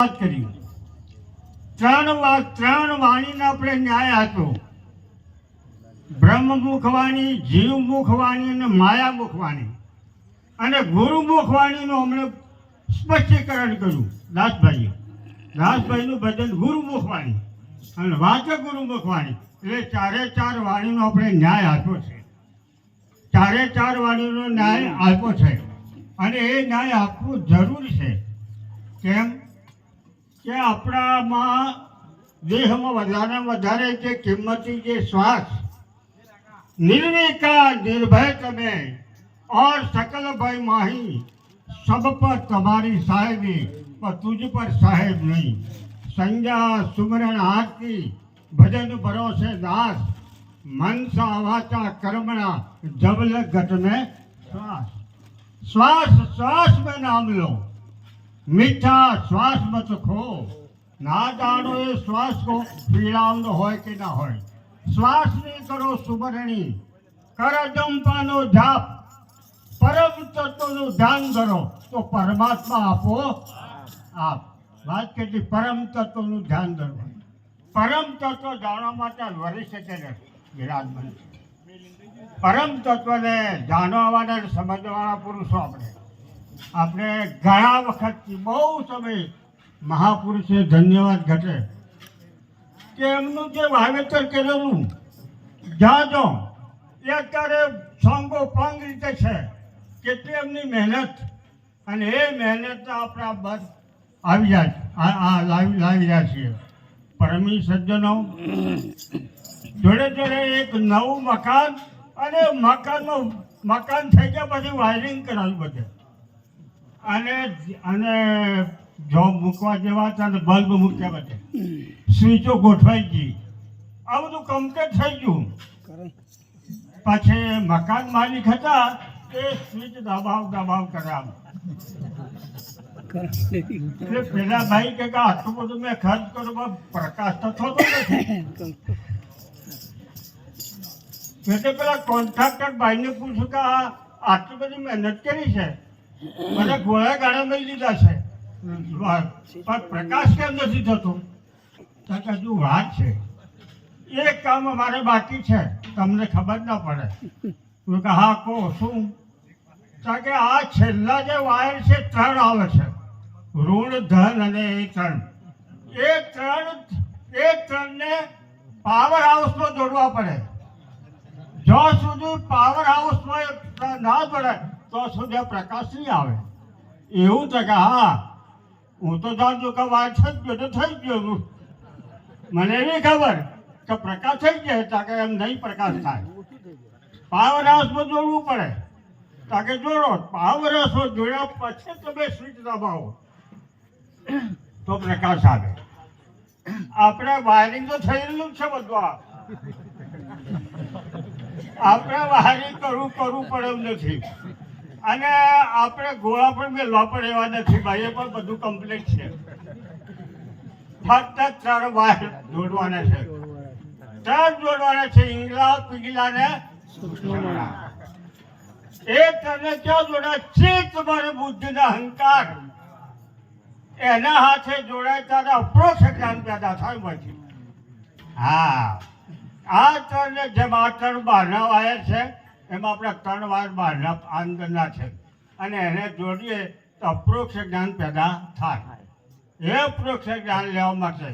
વાત કરી ત્રણ વાણીનો આપણે ન્યાય હતો. બ્રહ્મમુખ વાણી, જીવમુખ વાણી અને માયામુખ વાણી. અને ગુરુમુખ વાણીનું હમણે સ્પષ્ટીકરણ કર્યું દાસભાઈનું ભજન ગુરુમુખ વાણી અને વાચક ગુરુમુખ વાણી. એટલે ચાર વાણીનો આપણે ન્યાય આપ્યો છે. ચાર વાણીનો ન્યાય આપ્યો છે અને એ ન્યાય આપવું જરૂરી છે. કેમ કે આપણામાં દેહમાં વધારે જે કિંમતી જે શ્વાસ निर्विकार निर्भय તમે और सकल भय माही सब पर तुम्हारी साहेबी पर तुझ पर साहेब नहीं. संज्ञा सुमरण आरती भजन भरोसे दास मनसा वाचा कर्मणा जबल घट में श्वास. श्वास में नाम लो, मीठा श्वास मत खो. ना जानो ये श्वास को पीड़ावनो હોય કે ના હોય. શ્વાસની કરો સુમરણી, કર જંપાનો જાપ, પરમ તત્વનું ધ્યાન કરો તો પરમાત્મા આપો આપ. વાત કેટલી પરમ તત્વનું ધ્યાન ધરવું. પરમ તત્વ જાણવા માટે વરિષ્ઠ વિરાજમાન છે. પરમ તત્વને જાણવાના સમજવાના પુરુષો આપણે ઘણા વખતથી બહુ સમય મહાપુરુષે ધન્યવાદ ઘટે કે એમનું જે વાવેતર કરેલું જાજો એ અત્યારે સોંગો પાંગ રીતે છે. કેટલી એમની મહેનત અને એ મહેનત આપણા બસ આવી જાય લાવી રહ્યા છીએ. પરમી સજ્જનો જોડે એક નવું મકાન અને મકાન થઈ ગયા પછી વાયરિંગ કરાવ્યું બધે અને જોબ મૂકવા જેવા હતા ને બલ્બ મૂક્યા બધે, સ્વિચો ગોઠવાઈ ગઈ, આ બધું કમ્પ્લીટ થઈ ગયું. પછી મકાન માલિક હતા એ સ્વિચ દબાવ કર્યા. એટલે પેલા ભાઈ કે આટલું બધું મેં ખર્ચ કર્યો પ્રકાશ તો થતો નથી. એટલે પેલા કોન્ટ્રાક્ટર ભાઈને પૂછ્યું કે આટલી બધી મહેનત કરી છે, મને ગોળા ગાળા મળી લીધા છે, પણ પ્રકાશ કેમ નથી થતો? હજુ વાત છે, એક કામ અમારે બાકી છે, તમને ખબર ના પડે. કે હા કહો શું? કે આ છેલ્લા જે વાયર છે 3 આવે છે, ઋણ ધન અને એ ત્રણને પાવર હાઉસમાં જોડવા પડે. જો સુધી પાવર હાઉસમાં ના જોડે તો સુધી પ્રકાશ નહીં આવે. એવું છે કે હા હું તો જાણતો કે વાયર થઈ ગયો તો થઈ ગયો, મને એવી ખબર કે પ્રકાશ થઈ જાય તાકે એમ નહીં પ્રકાશ થાય. પાવર હાઉસમાં જોડવું પડે તાકે જોડો. પાવર હાઉસમાં જોડ્યા પછી તમે સ્વિચ દબાવો તો પ્રકાશ આવે. આપણે વાયરિંગ તો થયેલું છે બધું, આપણે વાયરિંગ કરવું પડે એમ નથી. અને આપણે ગોળા પણ મેળવા પડે એવા નથી ભાઈ, એ પણ બધું કમ્પ્લીટ છે. ફક્ત 3 વાયર જોડવાના છે, 3 જોડવાના છે, ઈંગલા પીગલા ને એ તને ક્યાં જોડા છે? તમારી બુદ્ધિના અહંકાર એના હાથે જોડાય ત્યારે અપ્રોક્ષ જ્ઞાન પેદા થાય પછી. હા આ 3 જેમ આ 3 બહારના વાયર છે એમાં આપણે 3 વાયર બહારના અંદરના છે અને એને જોડીએ તો અપ્રોક્ષ જ્ઞાન પેદા થાય. એ અપ્રોક્ષ જ્ઞાન લેવા માટે